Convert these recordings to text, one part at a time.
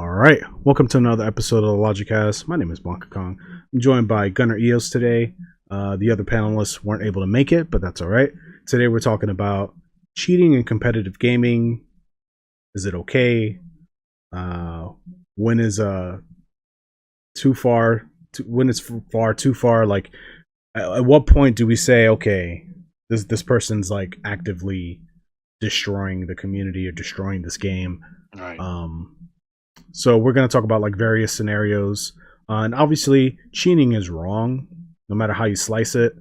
All right, welcome to another episode of the LogiCast. My name is Blankakong. I'm joined by Gunner Eos today. The other panelists weren't able to make it, but that's all right. Today we're talking about cheating in competitive gaming. Is it okay? When is too far? When it's far too far? Like, at what point do we say, okay, this person's like actively destroying the community or destroying this game? Right. So we're going to talk about like various scenarios, and obviously cheating is wrong no matter how you slice it.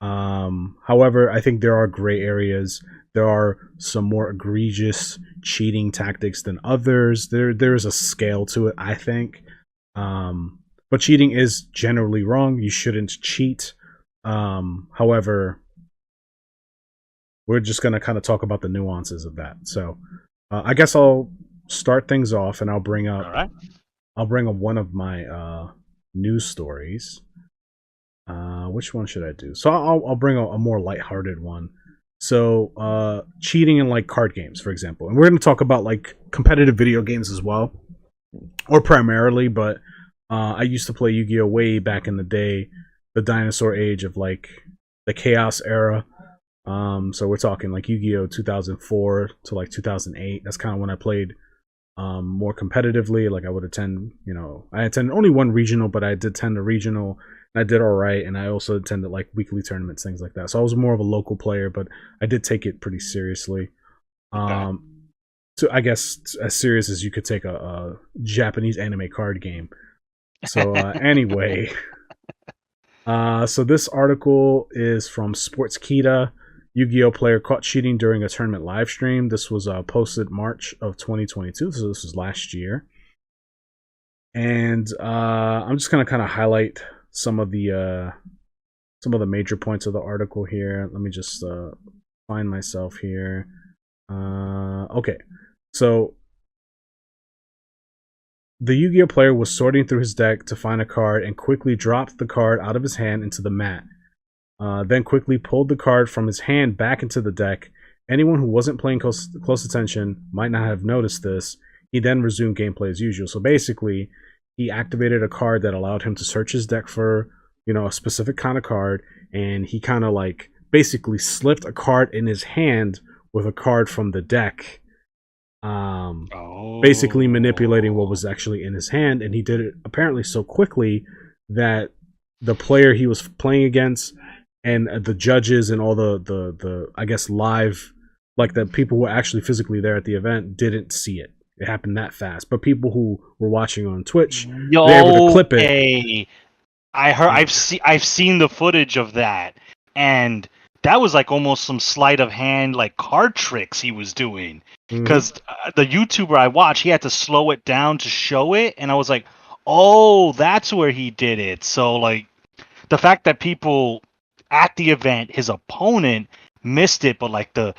However, I think there are gray areas. There are some more egregious cheating tactics than others. There's a scale to it, I think. But cheating is generally wrong. You shouldn't cheat. However, we're just going to kind of talk about the nuances of that. So I guess I'll start things off, and I'll bring up one of my news stories. Which one should I do? So I'll bring a more lighthearted one. So cheating in like card games, for example, and we're going to talk about like competitive video games as well, or primarily. But I used to play Yu-Gi-Oh way back in the day, the dinosaur age of like the Chaos era. So we're talking like Yu-Gi-Oh 2004 to like 2008. That's kind of when I played more competitively. Like I would attend, I attended only one regional, but I did attend a regional. And I did all right, and I also attended like weekly tournaments, things like that. So I was more of a local player, but I did take it pretty seriously. Okay. So I guess as serious as you could take a Japanese anime card game. So anyway, so this article is from Sportskita. Yu-Gi-Oh player caught cheating during a tournament live stream. This was posted March of 2022, so this was last year. And I'm just gonna kind of highlight some of the major points of the article here. Let me just find myself here. Okay, so the Yu-Gi-Oh player was sorting through his deck to find a card and quickly dropped the card out of his hand into the mat. Then quickly pulled the card from his hand back into the deck. Anyone who wasn't paying close attention might not have noticed this. He then resumed gameplay as usual. So basically, he activated a card that allowed him to search his deck for, a specific kind of card, and he kind of like basically slipped a card in his hand with a card from the deck. Basically manipulating what was actually in his hand, and he did it apparently so quickly that the player he was playing against and the judges and all the I guess live, like the people who were actually physically there at the event, didn't see it. It happened that fast. But people who were watching on Twitch, were able to clip it. Hey, I've seen the footage of that, and that was like almost some sleight of hand, like card tricks he was doing. Because the YouTuber I watched, he had to slow it down to show it, and I was like, oh, that's where he did it. So like the fact that people at the event, his opponent missed it, but like the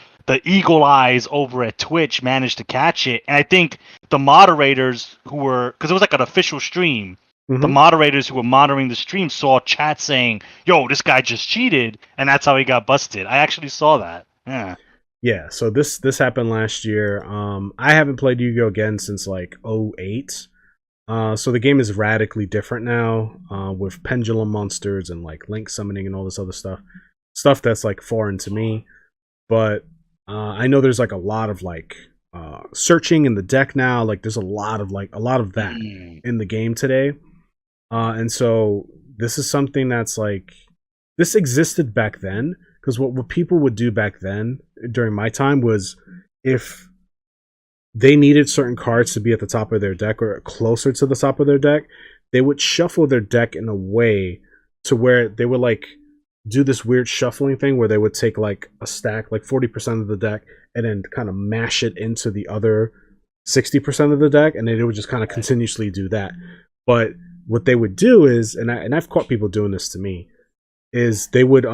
eagle eyes over at Twitch managed to catch it. And I think the moderators who were, because it was like an official stream, the moderators who were monitoring the stream saw chat saying, yo, this guy just cheated, and that's how he got busted. I actually saw that. Yeah, so this happened last year. I haven't played Yu-Gi-Oh again since like 2008. So the game is radically different now, with pendulum monsters and like link summoning and all this other stuff that's like foreign to me. But I know there's like a lot of like searching in the deck now. Like there's a lot of that in the game today. And so this is something that's like, this existed back then, because what people would do back then during my time was, if they needed certain cards to be at the top of their deck or closer to the top of their deck, they would shuffle their deck in a way to where they would like do this weird shuffling thing where they would take like a stack, like 40% of the deck, and then kind of mash it into the other 60% of the deck, and they would just kind of continuously do that. But what they would do is, and I've caught people doing this to me, is they would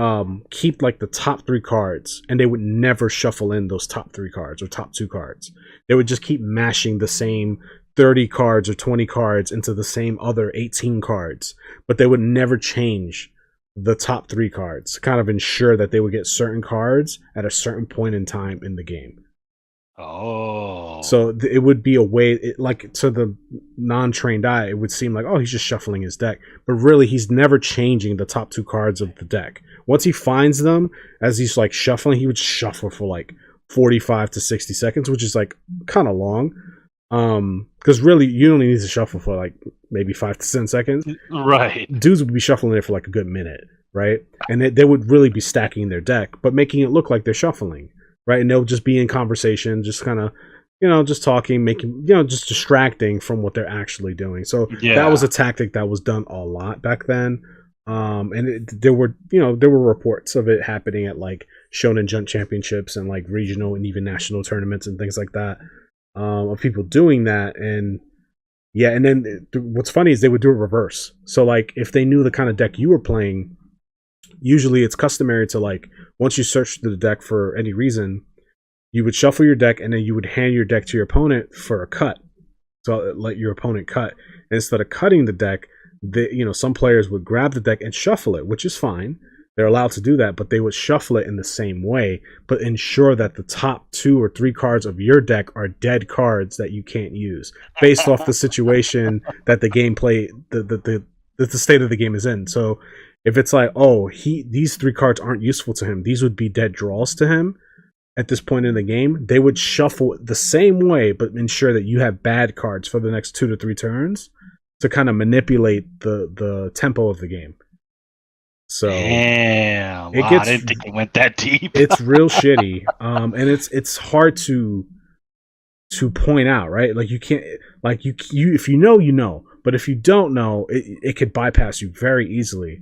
keep like the top 3 cards, and they would never shuffle in those top 3 cards or top 2 cards. They would just keep mashing the same 30 cards or 20 cards into the same other 18 cards, but they would never change the top 3 cards to kind of ensure that they would get certain cards at a certain point in time in the game. Oh. So it would be a way, like to the non-trained eye, it would seem like, oh, he's just shuffling his deck, but really he's never changing the top 2 cards of the deck. Once he finds them, as he's like shuffling, he would shuffle for like 45 to 60 seconds, which is like kind of long. Because really, you only need to shuffle for like maybe 5 to 10 seconds. Right. Dudes would be shuffling there for like a good minute, right? And they would really be stacking their deck, but making it look like they're shuffling, right? And they'll just be in conversation, just kind of, just talking, making, just distracting from what they're actually doing. So that was a tactic that was done a lot back then. And there were reports of it happening at like Shonen Jump Championships and like regional and even national tournaments and things like that. Of people doing that. And and then what's funny is they would do it reverse. So like if they knew the kind of deck you were playing, usually it's customary to like, once you search through the deck for any reason, you would shuffle your deck and then you would hand your deck to your opponent for a cut. So let your opponent cut. And instead of cutting the deck, some players would grab the deck and shuffle it, which is fine. They're allowed to do that, but they would shuffle it in the same way, but ensure that the top 2 or 3 cards of your deck are dead cards that you can't use, based off the situation that the gameplay, the state of the game is in. So if it's like, oh, these 3 cards aren't useful to him, these would be dead draws to him at this point in the game, they would shuffle the same way, but ensure that you have bad cards for the next 2 to 3 turns to kind of manipulate the tempo of the game. So damn, wow, I didn't think it went that deep. It's real shitty, and it's hard to point out, right? Like you can't, like you if you know, but if you don't know, it could bypass you very easily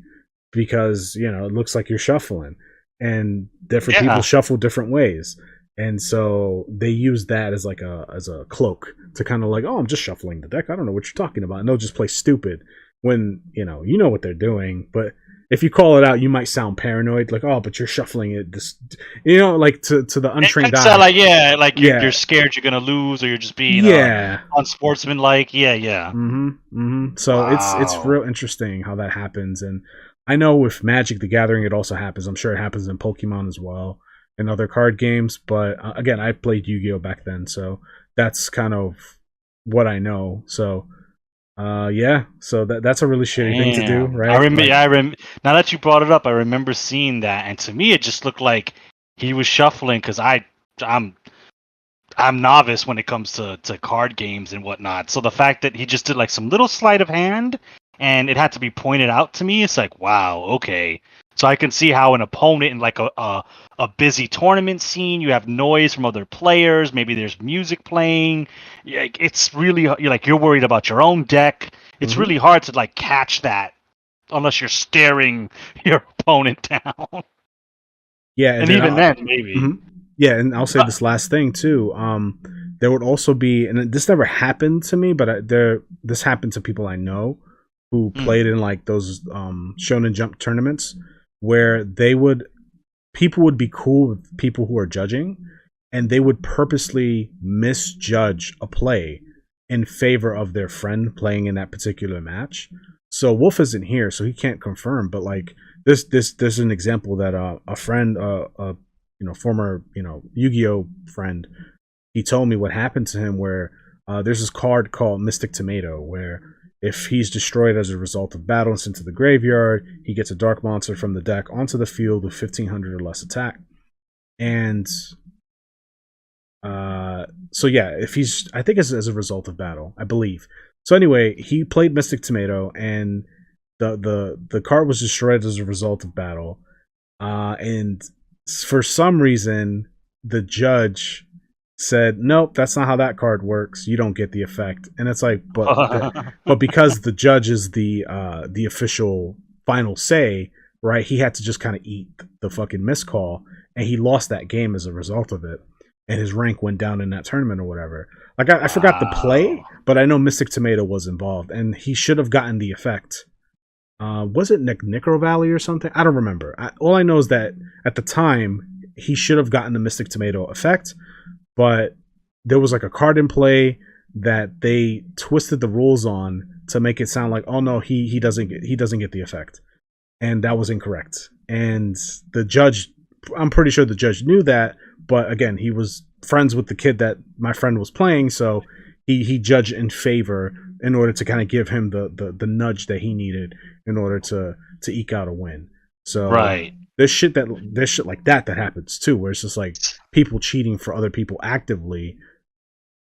because it looks like you're shuffling, and different people shuffle different ways, and so they use that as like as a cloak to kind of like, oh, I'm just shuffling the deck. I don't know what you're talking about, and they'll just play stupid when you know what they're doing, but if you call it out, you might sound paranoid, like, oh, but you're shuffling it. This, like to the untrained eye. Like you're scared you're gonna lose, or you're just being unsportsmanlike. Yeah. So it's real interesting how that happens, and I know with Magic the Gathering it also happens. I'm sure it happens in Pokemon as well and other card games. But again, I played Yu-Gi-Oh back then, so that's kind of what I know. So. So that's a really shitty thing to do, right? I remember. Now that you brought it up, I remember seeing that, and to me, it just looked like he was shuffling because I'm novice when it comes to card games and whatnot. So the fact that he just did like some little sleight of hand, and it had to be pointed out to me, it's like, wow, okay. So I can see how an opponent in like a busy tournament scene, you have noise from other players. Maybe there's music playing. It's really you're worried about your own deck. It's really hard to like catch that unless you're staring your opponent down. Yeah, and even then, maybe. Yeah, and I'll say this last thing too. There would also be, and this never happened to me, but this happened to people I know who played in like those Shonen Jump tournaments, where people would be cool with people who are judging, and they would purposely misjudge a play in favor of their friend playing in that particular match. So Wolf isn't here, so he can't confirm, but like there's an example that a friend, former Yu-Gi-Oh friend, he told me what happened to him, where there's this card called Mystic Tomato, where if he's destroyed as a result of battle and sent to the graveyard, he gets a dark monster from the deck onto the field with 1500 or less attack. And if he's, I think it's as a result of battle, I believe. So anyway, he played Mystic Tomato, and the card was destroyed as a result of battle. And for some reason, the judge said, nope, that's not how that card works. You don't get the effect. And it's like, but because the judge is the official final say, right? He had to just kind of eat the fucking miscall, and he lost that game as a result of it. And his rank went down in that tournament or whatever. Like I forgot the play, but I know Mystic Tomato was involved, and he should have gotten the effect. Was it Necro Valley or something? I don't remember. All I know is that at the time he should have gotten the Mystic Tomato effect, but there was like a card in play that they twisted the rules on to make it sound like, oh no, he doesn't get the effect, and that was incorrect. And the judge, I'm pretty sure the judge knew that, but again, he was friends with the kid that my friend was playing, so he judged in favor in order to kind of give him the nudge that he needed in order to eke out a win. So Right. there's shit like that happens too, where it's just like people cheating for other people actively,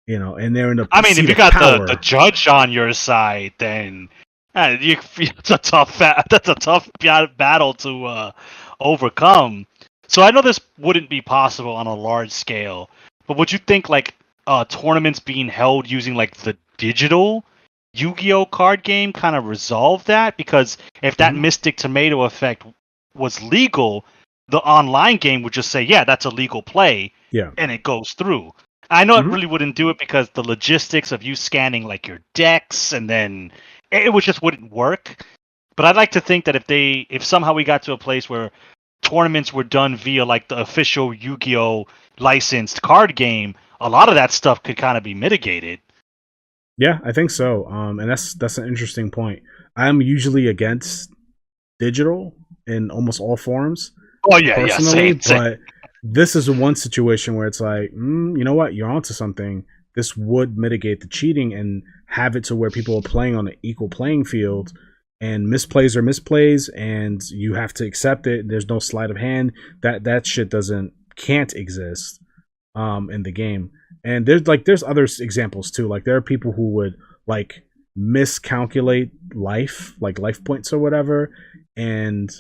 and they're in a I mean, seat if you of got power. the judge on your side, then it's a tough battle to overcome. So I know this wouldn't be possible on a large scale, but would you think like tournaments being held using like the digital Yu-Gi-Oh card game kind of resolve that? Because if that Mystic Tomato effect was legal, the online game would just say, yeah, that's a legal play, Yeah. and it goes through. I know it really wouldn't do it because the logistics of you scanning like your decks and then it just wouldn't work. But I'd like to think that if somehow we got to a place where tournaments were done via like the official Yu-Gi-Oh licensed card game, a lot of that stuff could kind of be mitigated. Yeah, I think so. And that's an interesting point. I'm usually against digital in almost all forms. Oh yeah, personally, same. But this is one situation where it's like, you know what, you're onto something. This would mitigate the cheating and have it to where people are playing on an equal playing field, and misplays are misplays, and you have to accept it. There's no sleight of hand. That shit can't exist in the game. And there's other examples too. Like there are people who would like miscalculate life points or whatever, and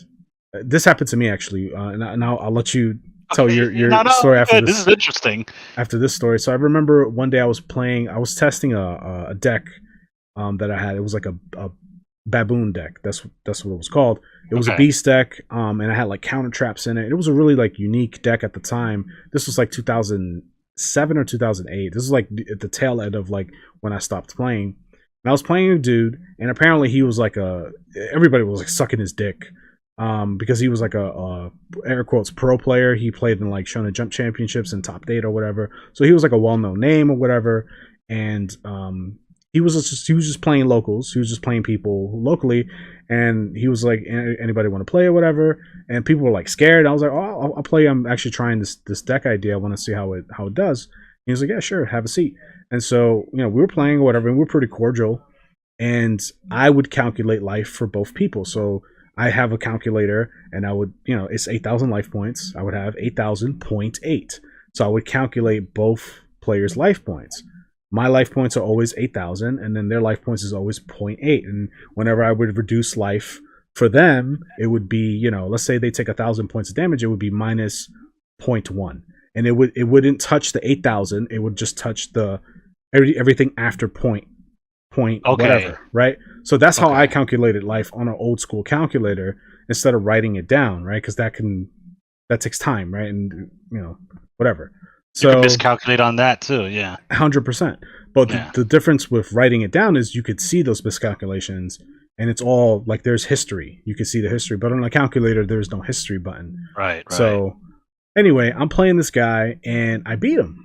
this happened to me actually. And I'll let you tell your story after this. This is interesting. After this story, so I remember one day I was testing a deck that I had. It was like a baboon deck. That's what it was called. It was a beast deck, and I had like counter traps in it. It was a really like unique deck at the time. This was like 2007 or 2008. This is like at the tail end of like when I stopped playing. And I was playing a dude, and apparently he was like everybody was like sucking his dick, because he was like a air quotes pro player. He played in like Shonen Jump Championships and Top 8 or whatever. So he was like a well-known name or whatever. And he was just playing locals. He was just playing people locally, and he was like, anybody want to play or whatever? And people were like scared. I was like, oh, I'll play. I'm actually trying this deck idea. I want to see how it does. And he was like, yeah, sure, have a seat. And so we were playing or whatever, and we were pretty cordial. And I would calculate life for both people. So I have a calculator, and I would, it's 8,000 life points. I would have 8,000.8. So I would calculate both players' life points. My life points are always 8,000, and then their life points is always 0.8. And whenever I would reduce life for them, it would be, let's say they take 1,000 points of damage, it would be minus 0.1. And it wouldn't touch the 8,000. It would just touch everything after point whatever, right? So that's how I calculated life on an old school calculator instead of writing it down, right? Because that takes time, right? And whatever. So you can miscalculate on that too, yeah. 100%. But the difference with writing it down is you could see those miscalculations, and it's all like there's history. You can see the history, but on a calculator there's no history button. Right. So anyway, I'm playing this guy and I beat him.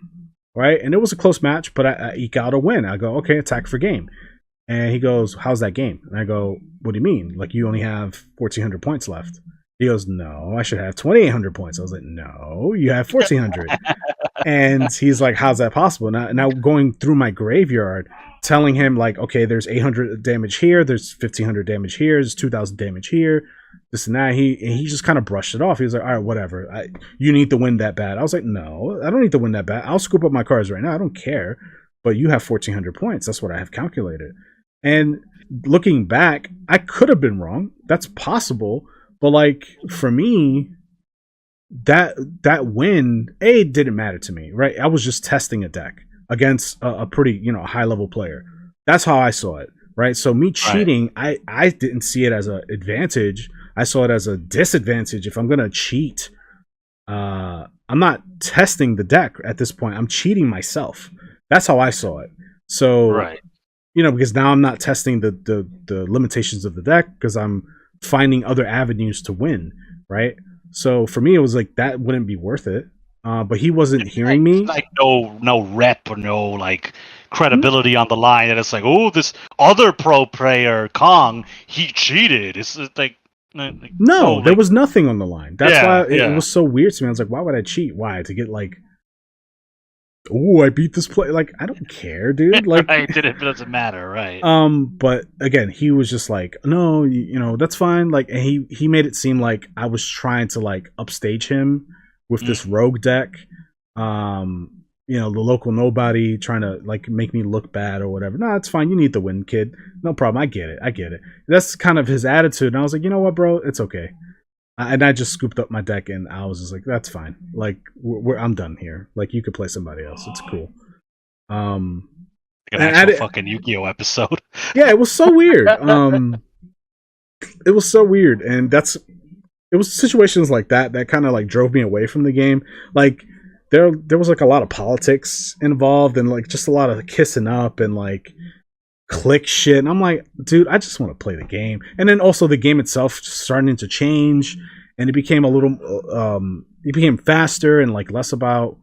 Right, and it was a close match, but I eke out a win. I go, okay, attack for game. And he goes, how's that game? And I go, what do you mean? Like, you only have 1,400 points left. He goes, no, I should have 2,800 points. I was like, no, you have 1,400. And he's like, how's that possible? Now going through my graveyard, telling him, like, okay, there's 800 damage here, there's 1,500 damage here, there's 2,000 damage here, this and that. He just kind of brushed it off. He was like, all right, whatever. You need to win that bad. I was like, no, I don't need to win that bad. I'll scoop up my cards right now. I don't care. But you have 1,400 points. That's what I have calculated. And looking back, I could have been wrong. That's possible. But like for me, that win, it didn't matter to me, right? I was just testing a deck against a pretty, high level player. That's how I saw it, right? So me cheating, I didn't see it as an advantage. I saw it as a disadvantage. If I'm gonna cheat, I'm not testing the deck at this point. I'm cheating myself. That's how I saw it. So, because now I'm not testing the limitations of the deck because I'm finding other avenues to win, right? So for me, it was like that wouldn't be worth it. But he wasn't hearing me. Like no rep or no like credibility on the line. And it's like, oh, this other pro player Kong, he cheated. It's like. No, there was nothing on the line. That's why it was so weird to me. I was like, why would I cheat? Why? To get like oh, I beat this play. Like, I don't care, dude. Like, I did it, but it doesn't matter, right? but again, he was just like, no, that's fine. Like, and he made it seem like I was trying to like upstage him with this rogue deck. The local nobody trying to like make me look bad or whatever. No, it's fine. You need the win, kid. No problem. I get it. That's kind of his attitude. And I was like, you know what, bro? It's okay. And I just scooped up my deck, and I was just like, that's fine. Like, I'm done here. Like, you could play somebody else. It's cool. An actual fucking Yu-Gi-Oh episode. Yeah, it was so weird. It was so weird, and it was situations like that kind of like drove me away from the game. Like, there was like a lot of politics involved, and like just a lot of kissing up and like click shit. And I'm like, dude, I just want to play the game. And then also the game itself starting to change, and it became a little it became faster and like less about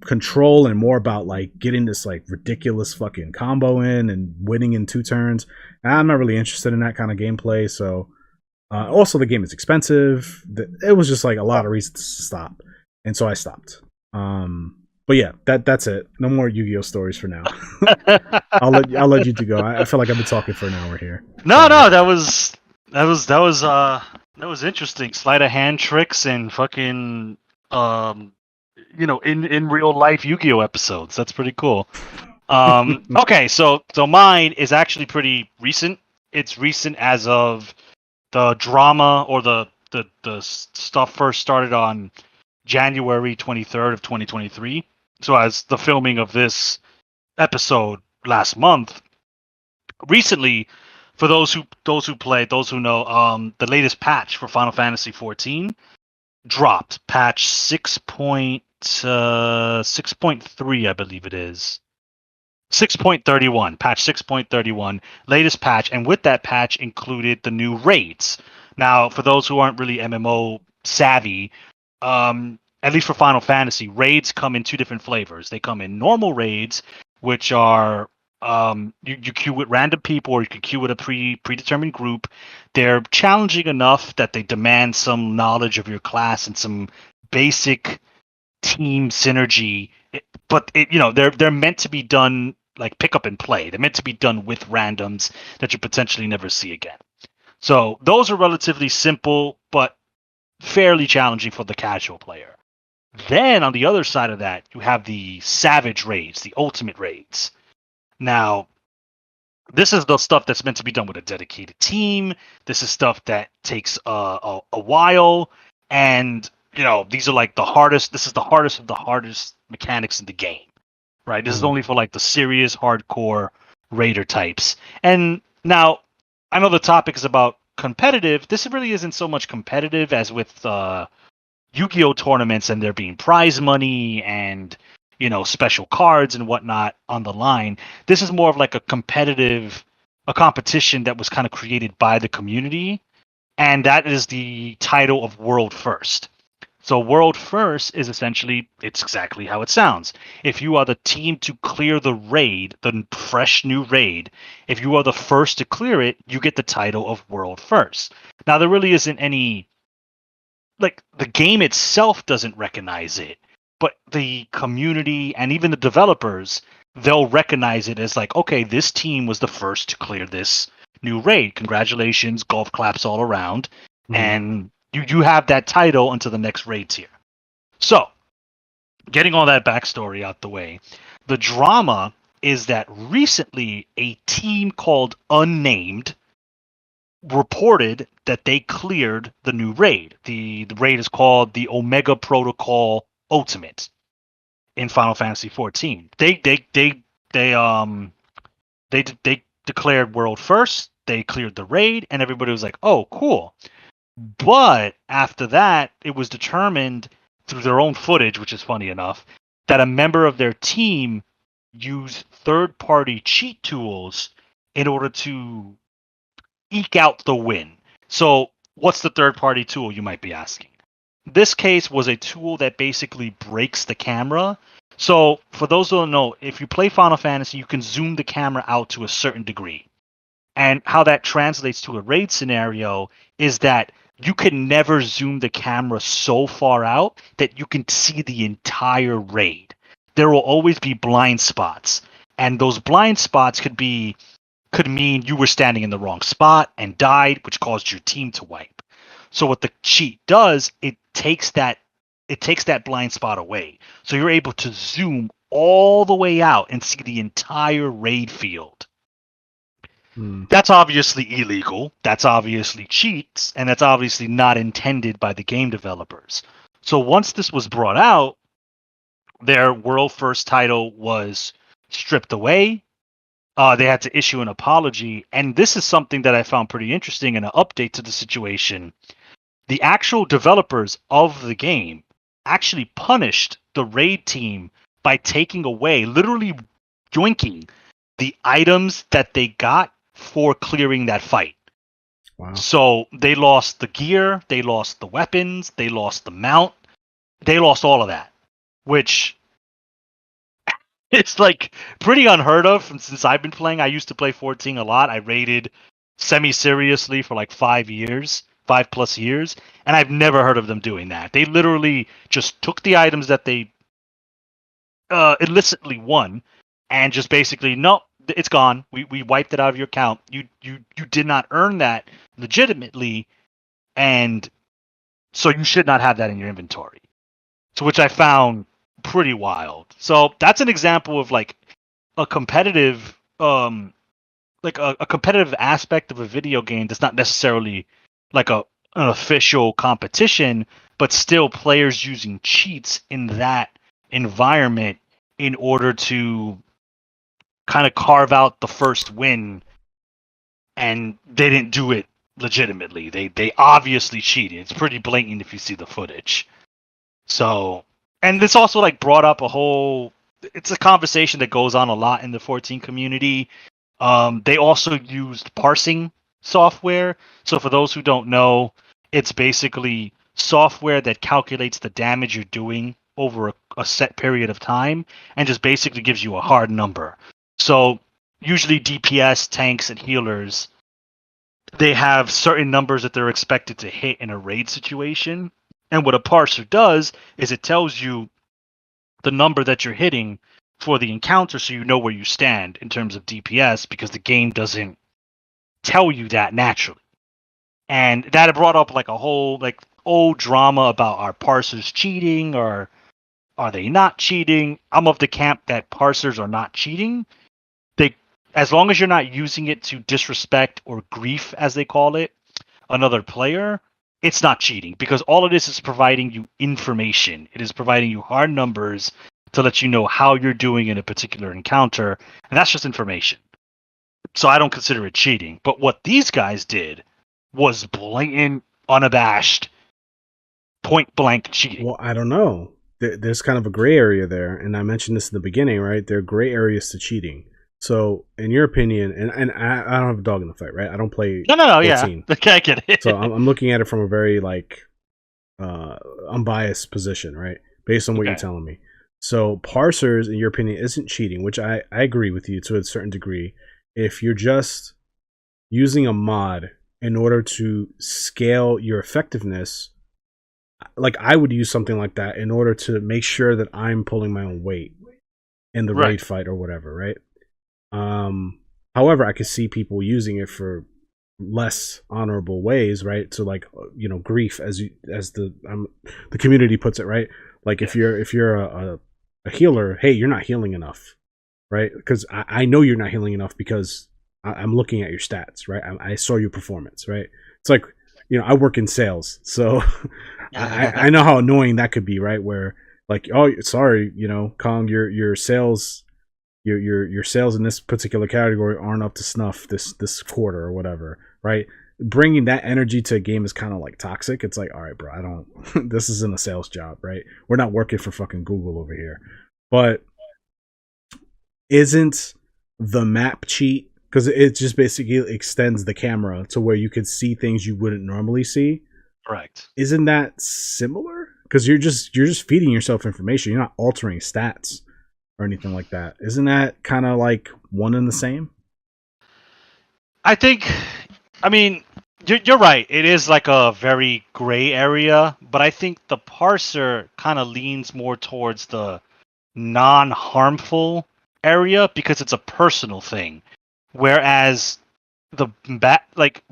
control and more about like getting this like ridiculous fucking combo in and winning in 2 turns. And I'm not really interested in that kind of gameplay. So also the game is expensive. It was just like a lot of reasons to stop, and so I stopped. But yeah, that's it. No more Yu-Gi-Oh stories for now. I'll let you two go. I feel like I've been talking for an hour here. No, that was interesting. Sleight of hand tricks and fucking in real life Yu-Gi-Oh episodes. That's pretty cool. Okay, so mine is actually pretty recent. It's recent as of the drama or the stuff first started on January 23rd of 2023. So as the filming of this episode last month, recently, for those who played, those who know, the latest patch for Final Fantasy 14 dropped. Patch 6.3, I believe it is. 6.31, patch 6.31, latest patch, and with that patch included the new raids. Now, for those who aren't really MMO savvy, at least for Final Fantasy, raids come in 2 different flavors. They come in normal raids, which are you queue with random people, or you can queue with a predetermined group. They're challenging enough that they demand some knowledge of your class and some basic team synergy. But they're meant to be done like pick up and play. They're meant to be done with randoms that you potentially never see again. So those are relatively simple, but fairly challenging for the casual player. Then on the other side of that, you have the savage raids, the ultimate raids. Now, this is the stuff that's meant to be done with a dedicated team. This is stuff that takes a while, and these are like the hardest. This is the hardest of the hardest mechanics in the game, right? This is only for like the serious hardcore raider types. And now, I know the topic is about competitive. This really isn't so much competitive as with Yu-Gi-Oh tournaments and there being prize money and special cards and whatnot on the line. This is more of like a competition that was kind of created by the community, and that is the title of World First. So World First is essentially, it's exactly how it sounds. If you are the team to clear the raid, the fresh new raid, if you are the first to clear it, you get the title of World First. Now, there really isn't any, like, the game itself doesn't recognize it, but the community and even the developers, they'll recognize it as like, okay, this team was the first to clear this new raid. Congratulations, golf claps all around. And you have that title until the next raid tier. So, getting all that backstory out the way, the drama is that recently a team called Unnamed reported that they cleared the new raid. The raid is called the Omega Protocol Ultimate in Final Fantasy 14. They declared world first. They cleared the raid, and everybody was like, "Oh, cool." But after that, it was determined through their own footage, which is funny enough, that a member of their team used third-party cheat tools in order to eke out the win. So, what's the third-party tool, you might be asking? This case was a tool that basically breaks the camera. So, for those who don't know, if you play Final Fantasy, you can zoom the camera out to a certain degree. And how that translates to a raid scenario is that you can never zoom the camera so far out that you can see the entire raid. there will always be blind spots, and those blind spots could mean you were standing in the wrong spot and died, which caused your team to wipe. So what the cheat does, it takes that blind spot away. So you're able to zoom all the way out and see the entire raid field. That's obviously illegal. That's obviously cheats, and that's obviously not intended by the game developers. So once this was brought out, their world first title was stripped away. They had to issue an apology, and this is something that I found pretty interesting in an update to the situation. The actual developers of the game actually punished the raid team by taking away, literally yoinking, the items that they got for clearing that fight. Wow. So they lost the gear, they lost the weapons, they lost the mount, they lost all of that, which it's like pretty unheard of since I've been playing. I used to play 14 a lot. I raided semi-seriously for like 5 years, 5+ years, and I've never heard of them doing that. They literally just took the items that they illicitly won and just basically, no, it's gone. We wiped it out of your account. You did not earn that legitimately, and so you should not have that in your inventory. So which I found pretty wild. So that's an example of like a competitive a competitive aspect of a video game that's not necessarily like an official competition, but still players using cheats in that environment in order to kind of carve out the first win, and they didn't do it legitimately. They obviously cheated. It's pretty blatant if you see the footage. So, and this also like brought up it's a conversation that goes on a lot in the 14 community. They also used parsing software. So for those who don't know, it's basically software that calculates the damage you're doing over a set period of time and just basically gives you a hard number. So usually DPS, tanks, and healers, they have certain numbers that they're expected to hit in a raid situation. And what a parser does is it tells you the number that you're hitting for the encounter so you know where you stand in terms of DPS, because the game doesn't tell you that naturally. And that brought up like a whole like old drama about, are parsers cheating or are they not cheating? I'm of the camp that parsers are not cheating. As long as you're not using it to disrespect or grief, as they call it, another player, it's not cheating, because all of this is providing you information. It is providing you hard numbers to let you know how you're doing in a particular encounter, and that's just information. So I don't consider it cheating. But what these guys did was blatant, unabashed, point blank cheating. Well, I don't know. There's kind of a gray area there, and I mentioned this in the beginning, right? There are gray areas to cheating. So, in your opinion, and I don't have a dog in the fight, right? I don't play. No, 14. Yeah, I get it. So I'm looking at it from a very like unbiased position, right? Based on what you're telling me. So parsers, in your opinion, isn't cheating, which I agree with you to a certain degree. If you're just using a mod in order to scale your effectiveness, like I would use something like that in order to make sure that I'm pulling my own weight in the raid fight or whatever, right? However, I could see people using it for less honorable ways, right? So like, grief, as the community puts it, right? Like if you're a healer, hey, you're not healing enough, right? Because I know you're not healing enough because I'm looking at your stats, right? I saw your performance, right? It's like, I work in sales, so I know how annoying that could be, right? Where like, oh, sorry, Kong, your sales. Your sales in this particular category aren't up to snuff this quarter or whatever, right? Bringing that energy to a game is kind of like toxic. It's like, all right, bro, I don't. This isn't a sales job, right? We're not working for fucking Google over here. But isn't the map cheat, because it just basically extends the camera to where you could see things you wouldn't normally see? Correct. Isn't that similar? Because you're just feeding yourself information. You're not altering stats or anything like that. Isn't that kind of like one and the same? I mean, you're right. It is like a very gray area, but I think the parser kind of leans more towards the non-harmful area because it's a personal thing, whereas the like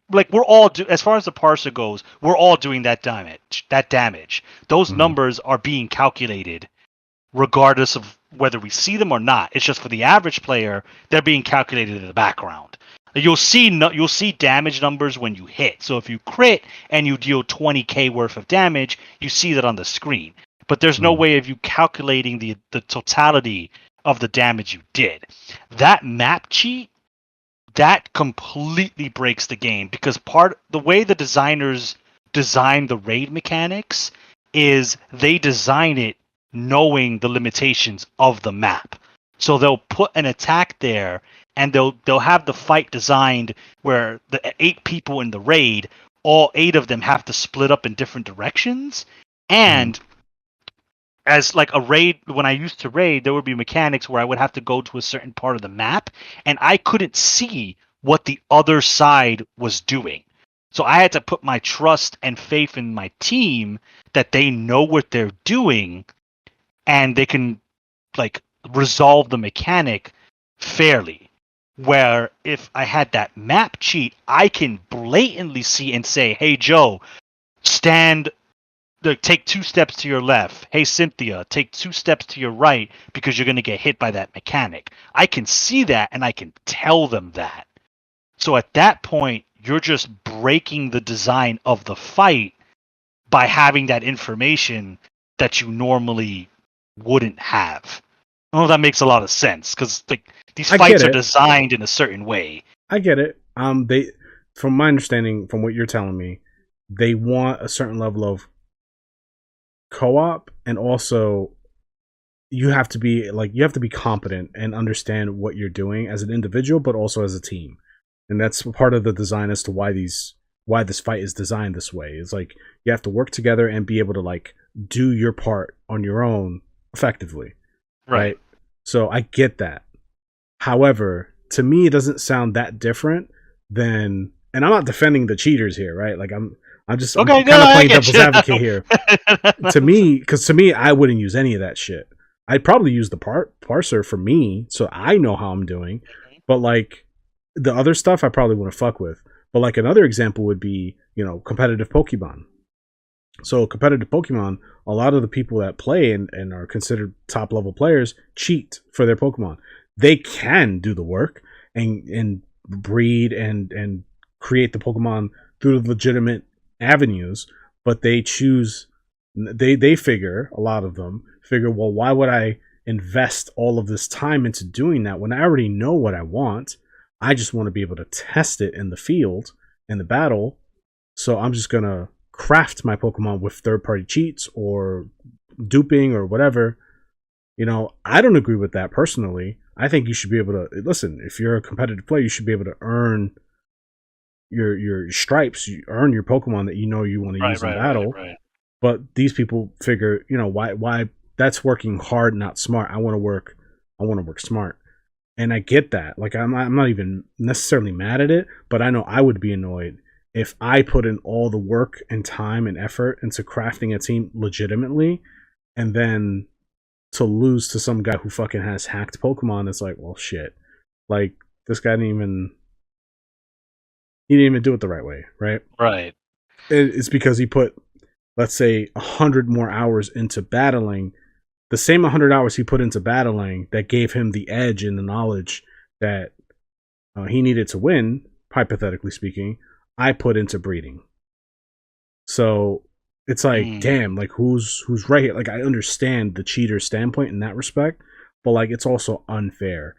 we're all as far as the parser goes, we're all doing that damage. Those numbers are being calculated regardless of whether we see them or not. It's just for the average player, they're being calculated in the background. You'll see damage numbers when you hit. So if you crit and you deal 20k worth of damage, you see that on the screen. But there's no way of you calculating the totality of the damage you did. That map cheat, that completely breaks the game, because the way the designers design the raid mechanics is they design it knowing the limitations of the map. So they'll put an attack there, and they'll have the fight designed where the 8 people in the raid, all 8 of them have to split up in different directions. And as like a raid, when I used to raid, there would be mechanics where I would have to go to a certain part of the map, and I couldn't see what the other side was doing. So I had to put my trust and faith in my team that they know what they're doing, and they can like resolve the mechanic fairly. Where if I had that map cheat, I can blatantly see and say, "Hey Joe, take 2 steps to your left. Hey Cynthia, take 2 steps to your right because you're going to get hit by that mechanic." I can see that, and I can tell them that. So at that point, you're just breaking the design of the fight by having that information that you normally wouldn't have. I don't know if that makes a lot of sense, because like these fights are designed in a certain way. I get it. They, from my understanding, from what you're telling me, they want a certain level of co-op, and also you have to be competent and understand what you're doing as an individual, but also as a team. And that's part of the design as to why this fight is designed this way. It's like you have to work together and be able to like do your part on your own effectively. Right? So I get that. However, to me, it doesn't sound that different than, and I'm not defending the cheaters here, right? Like I'm kind of playing devil's advocate here. To me, I wouldn't use any of that shit. I'd probably use the parser for me, so I know how I'm doing. But like the other stuff, I probably wouldn't fuck with. But like another example would be, competitive Pokemon. So competitive Pokemon, a lot of the people that play and are considered top level players cheat for their Pokemon. They can do the work and breed and create the Pokemon through legitimate avenues, but they figure, a lot of them figure, well, why would I invest all of this time into doing that when I already know what I want? I just want to be able to test it in the field, in the battle. So I'm just gonna craft my Pokemon with third-party cheats or duping or whatever. I don't agree with that personally. I think you should be able to listen. If you're a competitive player, you should be able to earn your stripes. You earn your Pokemon that you want to use in battle. Right. But these people figure, why that's working hard, not smart. I want to work smart. And I get that. Like I'm not even necessarily mad at it, but I know I would be annoyed if I put in all the work and time and effort into crafting a team legitimately, and then to lose to some guy who fucking has hacked Pokemon. It's like, well, shit. Like this guy didn't even do it the right way, right? Right. It's because he put, let's say, 100 more hours into battling. The same 100 hours he put into battling that gave him the edge and the knowledge that he needed to win, hypothetically speaking, I put into breeding. So it's like, damn, like who's right here? Like I understand the cheater standpoint in that respect, but like it's also unfair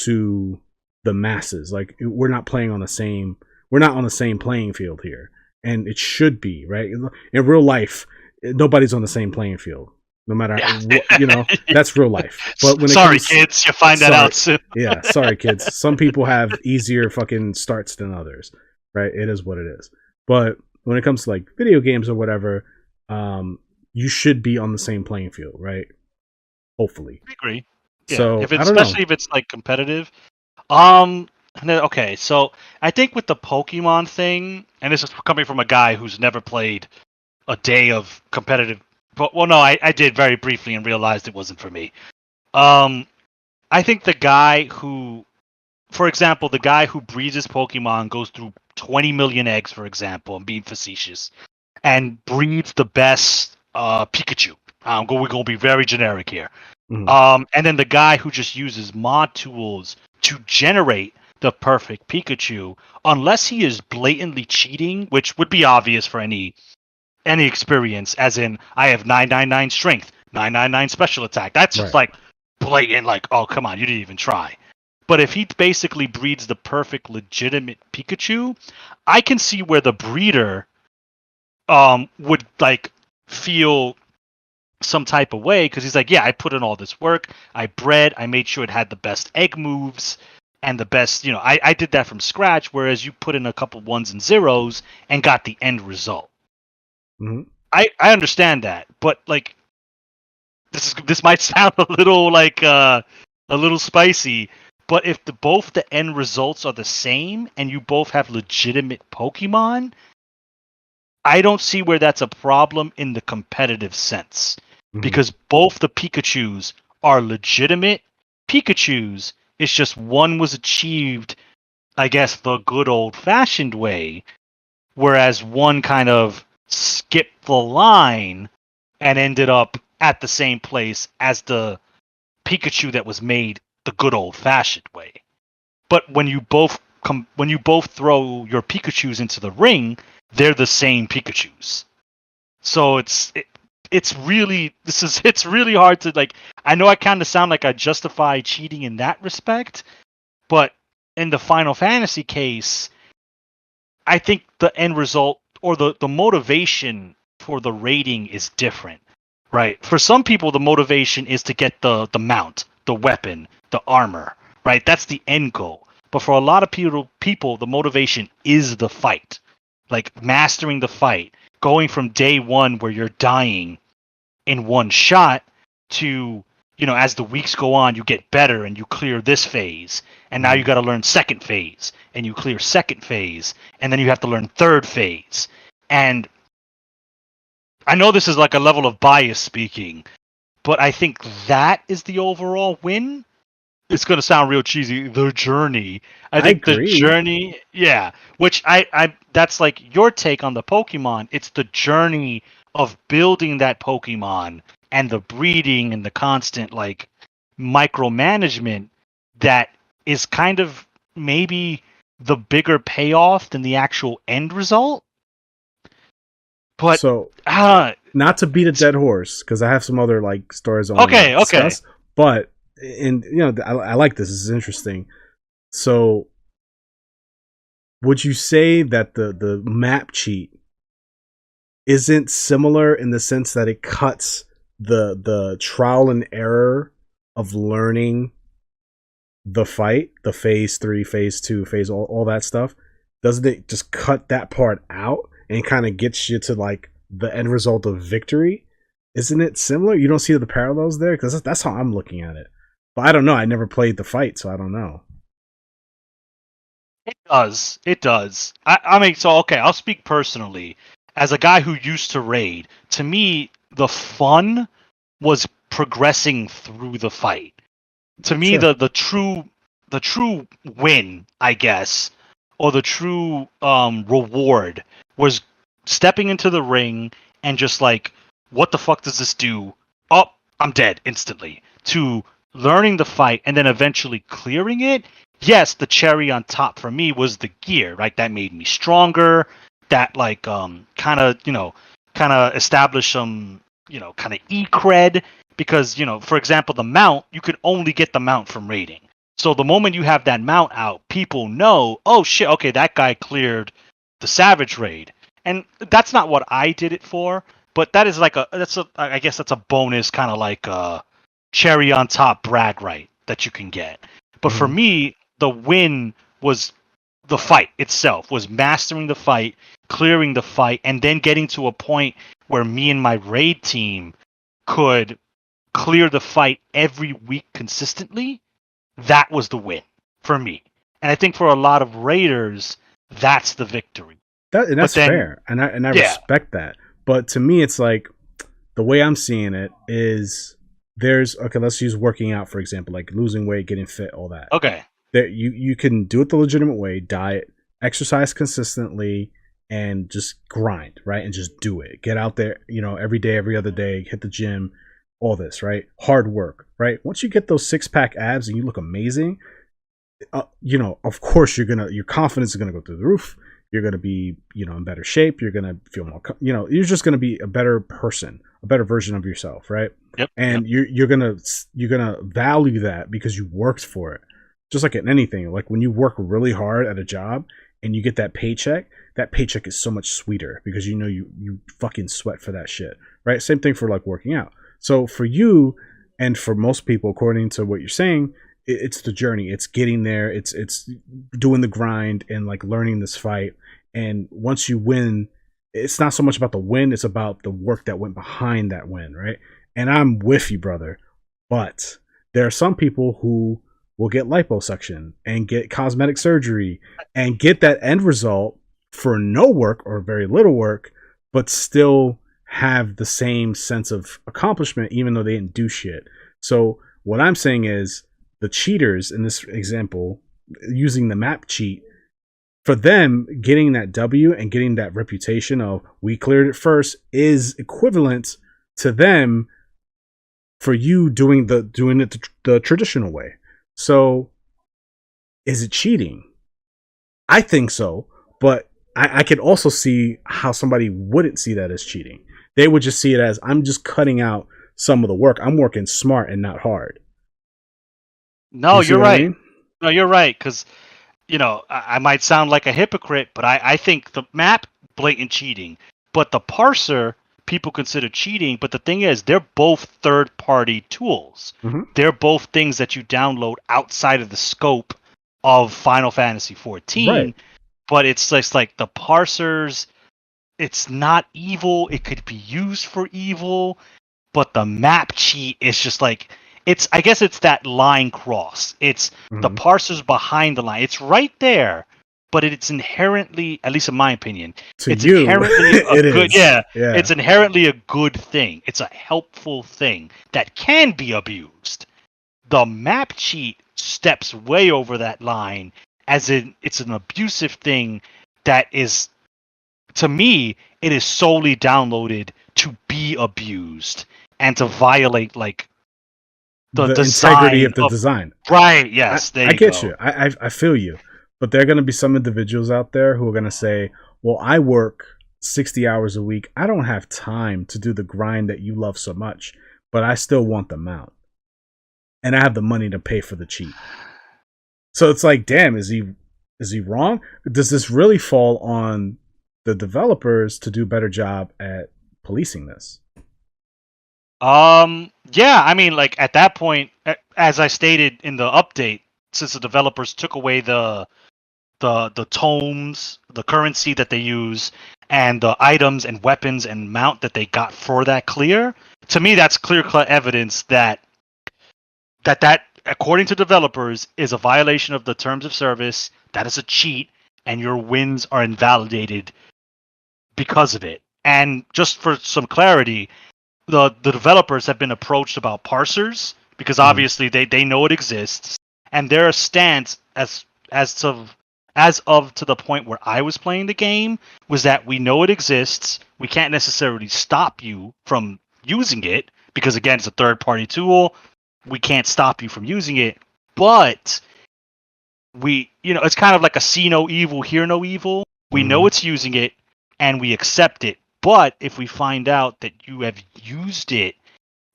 to the masses. Like we're not on the same playing field here, and it should be, right? In real life, nobody's on the same playing field. No matter what, that's real life. But when kids, you find that out soon. Yeah, sorry, kids. Some people have easier fucking starts than others, right? It is what it is. But when it comes to like video games or whatever, you should be on the same playing field, right? Hopefully. I agree. Yeah. So especially if it's like competitive. Okay, so I think with the Pokemon thing, and this is coming from a guy who's never played a day of competitive. But well, no, I did very briefly and realized it wasn't for me. I think the guy who, for example, the guy who breeds his Pokemon goes through 20 million eggs, for example, I'm being facetious, and breeds the best Pikachu. We're going to be very generic here. And then the guy who just uses mod tools to generate the perfect Pikachu, unless he is blatantly cheating, which would be obvious for any experience, as in I have 999 strength, 999 special attack. That's just like blatant, like, oh come on, you didn't even try. But if he basically breeds the perfect legitimate Pikachu, I can see where the breeder would like feel some type of way, because he's like, yeah, I put in all this work, I bred, I made sure it had the best egg moves and the best, I did that from scratch, whereas you put in a couple ones and zeros and got the end result. I understand that, but like this might sound a little like a little spicy, but if both the end results are the same and you both have legitimate Pokemon, I don't see where that's a problem in the competitive sense, because both the Pikachus are legitimate Pikachus. It's just one was achieved, I guess, the good old-fashioned way, whereas one kind of skipped the line and ended up at the same place as the Pikachu that was made the good old-fashioned way. But when you both throw your Pikachus into the ring, they're the same Pikachus. So it's really hard to, like, I know I kind of sound like I justify cheating in that respect, but in the Final Fantasy case, I think the end result or the motivation for the rating is different, right? For some people, the motivation is to get the mount, the weapon, the armor, right? That's the end goal. But for a lot of people, the motivation is the fight, like mastering the fight, going from day one where you're dying in one shot to, as the weeks go on, you get better and you clear this phase. And now you got to learn second phase and you clear second phase. And then you have to learn third phase. And I know this is like a level of bias speaking, but I think that is the overall win. It's going to sound real cheesy. The journey. I think the journey, yeah, which I that's like your take on the Pokemon. It's the journey of building that Pokemon and the breeding and the constant like micromanagement that is kind of maybe the bigger payoff than the actual end result. But so not to beat a dead horse, because I have some other like stories I want to discuss, but and I like this is interesting. So would you say that the map cheat isn't similar in the sense that it cuts the trial and error of learning the fight, the phase 3, phase 2, phase all that stuff? Doesn't it just cut that part out and kind of gets you to like the end result of victory? Isn't it similar? You don't see the parallels there? Because that's how I'm looking at it. But I don't know. I never played the fight, so I don't know. It does. It does. I mean, so, okay, I'll speak personally. As a guy who used to raid, to me, the fun was progressing through the fight. To me, the true win, I guess, or the true reward was stepping into the ring and just like, what the fuck does this do? Oh, I'm dead instantly. To learning the fight and then eventually clearing it. Yes, the cherry on top for me was the gear, right? That made me stronger. That like kind of established some kind of e-cred, because for example, the mount, you could only get the mount from raiding. So the moment you have that mount out, people know, oh shit, okay, that guy cleared the Savage raid. And that's not what I did it for, but that is like I guess that's a bonus kind of like cherry on top brag right that you can get. But for me, the win was the fight itself, was mastering the fight, clearing the fight, and then getting to a point where me and my raid team could clear the fight every week consistently. That was the win for me. And I think for a lot of raiders, that's the victory. That's fair. And I respect that. But to me, it's like, the way I'm seeing it is let's use working out for example, like losing weight, getting fit, all that. Okay. There you can do it the legitimate way, diet, exercise consistently, and just grind, right? And just do it. Get out there, every day, every other day, hit the gym, all this, right? Hard work, right? Once you get those 6-pack abs and you look amazing, of course your confidence is gonna go through the roof. You're gonna be, in better shape. You're gonna feel more, you're just gonna be a better person, a better version of yourself, right? Yep. And you're gonna value that because you worked for it. Just like in anything, like when you work really hard at a job and you get that paycheck is so much sweeter because you fucking sweat for that shit, right? Same thing for like working out. So for you and for most people, according to what you're saying, it's the journey. It's getting there. It's doing the grind and like learning this fight. And once you win, it's not so much about the win. It's about the work that went behind that win, right? And I'm with you, brother. But there are some people who will get liposuction and get cosmetic surgery and get that end result for no work or very little work, but still have the same sense of accomplishment even though they didn't do shit. So what I'm saying is the cheaters in this example, using the map cheat, for them getting that W and getting that reputation of we cleared it first is equivalent to them for you doing it the traditional way. So is it cheating? I think so, but I could also see how somebody wouldn't see that as cheating. They would just see it as I'm just cutting out some of the work. I'm working smart and not hard. No, you're right. I mean? No, you're right. Because, I might sound like a hypocrite, but I think the map, blatant cheating. But the parser, people consider cheating. But the thing is, they're both third-party tools. Mm-hmm. They're both things that you download outside of the scope of Final Fantasy XIV. Right. But it's just like the parsers, it's not evil. It could be used for evil. But the map cheat is just like... I guess it's that line cross. It's the parsers behind the line. It's right there, but it's inherently, at least in my opinion, inherently a good. Yeah, it's inherently a good thing. It's a helpful thing that can be abused. The map cheat steps way over that line, as in it's an abusive thing that is, to me, it is solely downloaded to be abused and to violate like. The integrity of the design. Right, yes. I get you. I feel you. But there are going to be some individuals out there who are going to say, well, I work 60 hours a week. I don't have time to do the grind that you love so much, but I still want the mount. And I have the money to pay for the cheat. So it's like, damn, is he wrong? Does this really fall on the developers to do a better job at policing this? Yeah, I mean, like at that point, as I stated in the update, since the developers took away the tomes, the currency that they use, and the items and weapons and mount that they got for that clear, to me, that's clear-cut evidence that according to developers is a violation of the terms of service. That is a cheat, and your wins are invalidated because of it. And just for some clarity, the developers have been approached about parsers because obviously they know it exists, and their stance as of to the point where I was playing the game was that we know it exists. We can't necessarily stop you from using it because again it's a third-party tool. We can't stop you from using it, but it's kind of like a see no evil, hear no evil. We know it's using it and we accept it. But if we find out that you have used it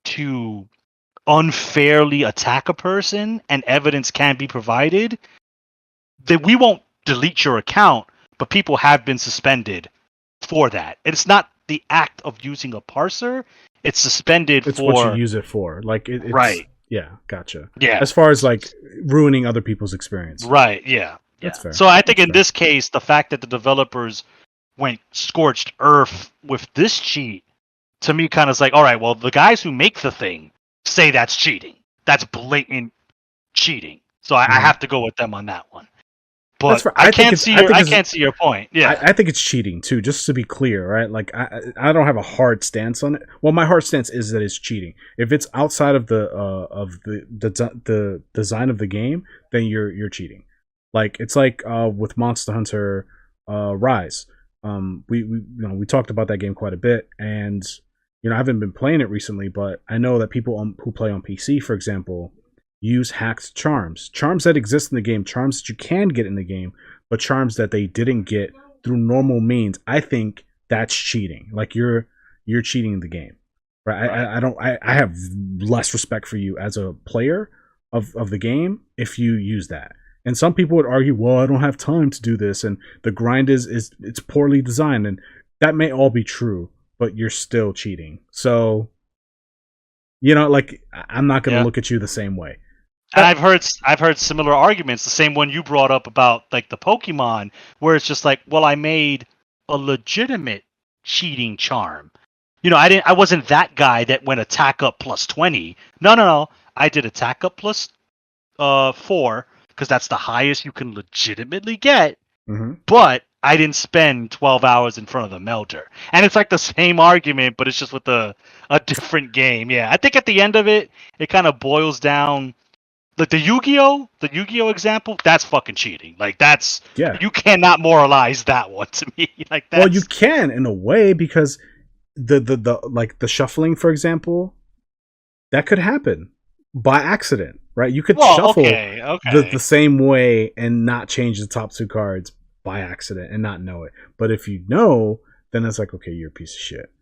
to unfairly attack a person and evidence can be provided, then we won't delete your account, but people have been suspended for that. It's not the act of using a parser. It's suspended it's for... what you use it for. Like it's, right. Yeah, gotcha. Yeah. As far as like ruining other people's experience. Right, yeah. That's fair. So I think in this case, the fact that the developers went scorched earth with this cheat, to me kind of is like, all right, well, the guys who make the thing say that's cheating. That's blatant cheating. So I have to go with them on that one. That's But right. I can't see your I can't see your point. Yeah. I think it's cheating too, just to be clear, right? Like I don't have a hard stance on it. Well, my hard stance is that it's cheating. If it's outside of the design of the game, then you're cheating. Like it's like with Monster Hunter Rise. We talked about that game quite a bit, and I haven't been playing it recently, but I know that people who play on PC, for example, use hacked charms that exist in the game, charms that you can get in the game, but charms that they didn't get through normal means. I think that's cheating. Like you're cheating the game, right? I have less respect for you as a player of the game if you use that. And some people would argue, well, I don't have time to do this, and the grind is it's poorly designed, and that may all be true, but you're still cheating. So, like I'm not going to look at you the same way. And I've heard similar arguments, the same one you brought up about like the Pokemon, where it's just like, well, I made a legitimate cheating charm. I wasn't that guy that went attack up plus 20. No. I did attack up plus 4 because that's the highest you can legitimately get. Mm-hmm. But I didn't spend 12 hours in front of the melter. And it's like the same argument, but it's just with a different game. Yeah, I think at the end of it, it kind of boils down. Like the Yu-Gi-Oh example, that's fucking cheating. Like you cannot moralize that one to me. Like that's... Well, you can in a way, because the like the shuffling, for example, that could happen by accident, right? You could shuffle the same way and not change the top 2 cards by accident and not know it. But if you know, then it's like, okay, you're a piece of shit,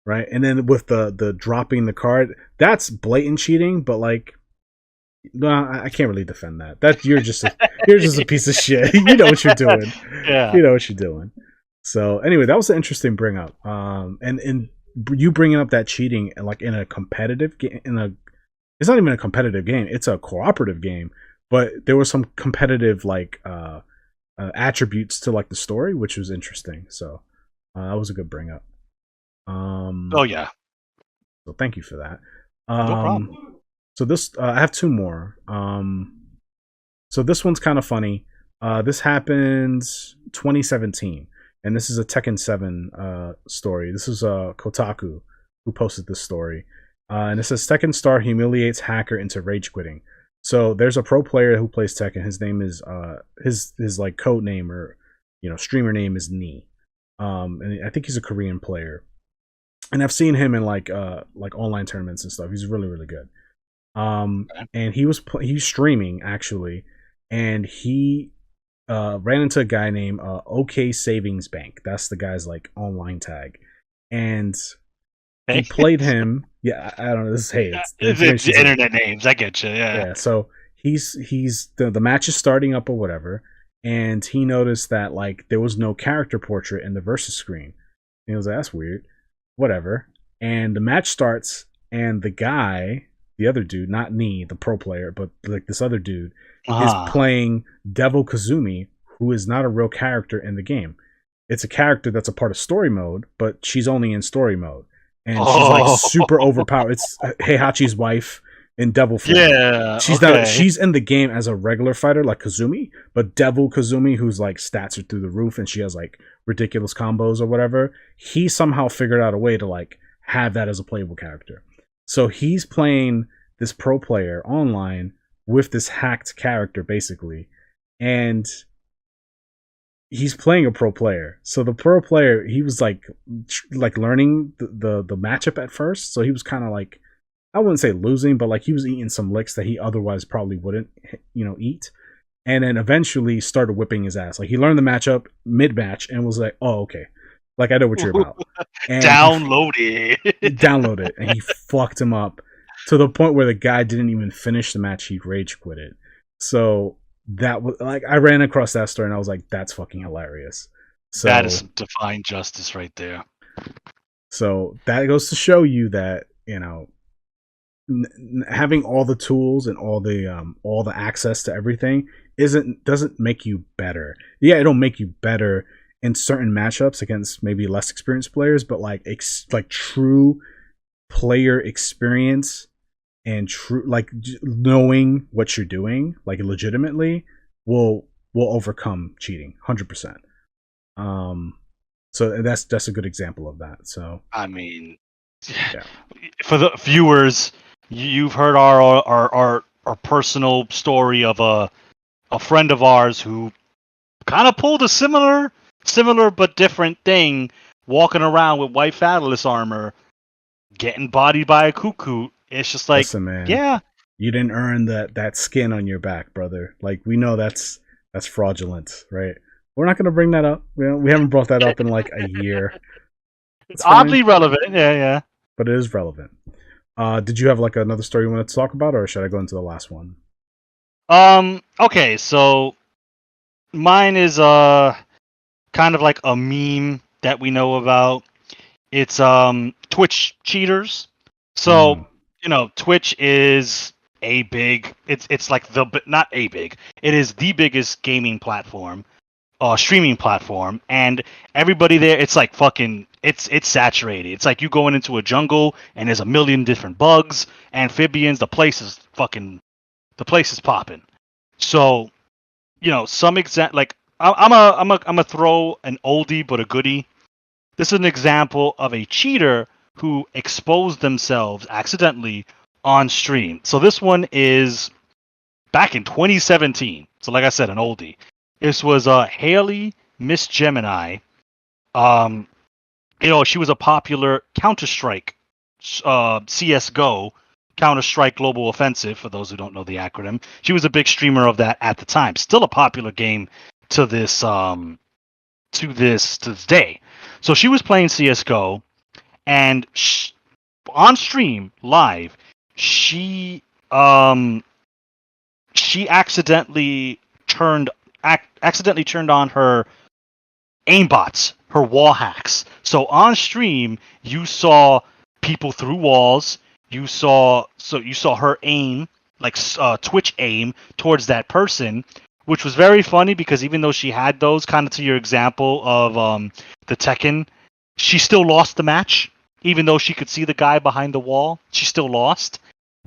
right? And then with the dropping the card, that's blatant cheating, but like, no, I can't really defend that. That you're just a piece of shit. You know what you're doing. Yeah. You know what you're doing. So anyway, that was an interesting bring up. And you bringing up that cheating like in a competitive game, it's not even a competitive game. It's a cooperative game, but there was some competitive like attributes to like the story, which was interesting. So that was a good bring up. Oh yeah. So thank you for that. No problem. So this, I have 2 more. So this one's kind of funny. This happened 2017, and this is a Tekken 7 story. This is Kotaku who posted this story, and it says Tekken star humiliates hacker into rage quitting. So there's a pro player who plays Tekken. His name is his like code name or streamer name is Knee, and I think he's a Korean player, and I've seen him in like online tournaments and stuff. He's really, really good. And he's streaming actually, and he ran into a guy named OK Savings Bank. That's the guy's like online tag, and he played him. Yeah, I don't know. This is it's internet names. I get you. Yeah. So he's the match is starting up or whatever, and he noticed that like there was no character portrait in the versus screen. And he was like, that's weird. Whatever. And the match starts, and the guy, the other dude, not me, the pro player, but like this other dude, is playing Devil Kazumi, who is not a real character in the game. It's a character that's a part of story mode, but she's only in story mode. And she's like super overpowered. It's Heihachi's wife in Devil form. Yeah. She's in the game as a regular fighter like Kazumi, but Devil Kazumi, whose like stats are through the roof and she has like ridiculous combos or whatever, he somehow figured out a way to like have that as a playable character. So he's playing this pro player online with this hacked character, basically, and he's playing a pro player. So the pro player, he was like learning the matchup at first. So he was kind of like, I wouldn't say losing, but like he was eating some licks that he otherwise probably wouldn't, eat. And then eventually started whipping his ass. Like he learned the matchup mid-match and was like, oh, okay. Like, I know what you're about. And download it. And he fucked him up to the point where the guy didn't even finish the match. He rage quit it. So that was like, I ran across that story and I was like, that's fucking hilarious. So that is some divine justice right there. So that goes to show you that, having all the tools and all the access to everything doesn't make you better. Yeah, it'll make you better in certain matchups against maybe less experienced players, but like true player experience and true like knowing what you're doing like legitimately will will overcome cheating 100%. So that's a good example of that. So I mean, yeah, for the viewers, you've heard our personal story of a friend of ours who kind of pulled a similar but different thing, walking around with white Fatalis armor, getting bodied by a cuckoo. It's just like, listen, man, yeah, you didn't earn that skin on your back, brother. Like, we know that's fraudulent, right? We're not gonna bring that up. We haven't brought that up in like a year. it's It's fine, oddly relevant. Yeah, yeah. but it is relevant. Did you have like another story you wanted to talk about, or should I go into the last one? Okay, so mine is kind of like a meme that we know about. It's Twitch cheaters. So, Mm, Twitch is a big it's like not a big. It is the biggest gaming platform, streaming platform, and everybody there, it's like fucking it's saturated. It's like you going into a jungle and there's a million different bugs, amphibians, the place is popping. So, some exact like I'm a throw an oldie but a goodie. This is an example of a cheater who exposed themselves accidentally on stream. So this one is back in 2017. So like I said, an oldie. This was Haley Miss Gemini. Um, she was a popular Counter-Strike, CSGO, Counter-Strike Global Offensive, for those who don't know the acronym. She was a big streamer of that at the time. Still a popular game to this day. So she was playing CS:GO, and on stream live, she um she accidentally turned on her aimbots, her wall hacks. So on stream, you saw people through walls. You saw her aim, like Twitch aim towards that person, which was very funny because even though she had those, kind of to your example of the Tekken, she still lost the match. Even though she could see the guy behind the wall, she still lost.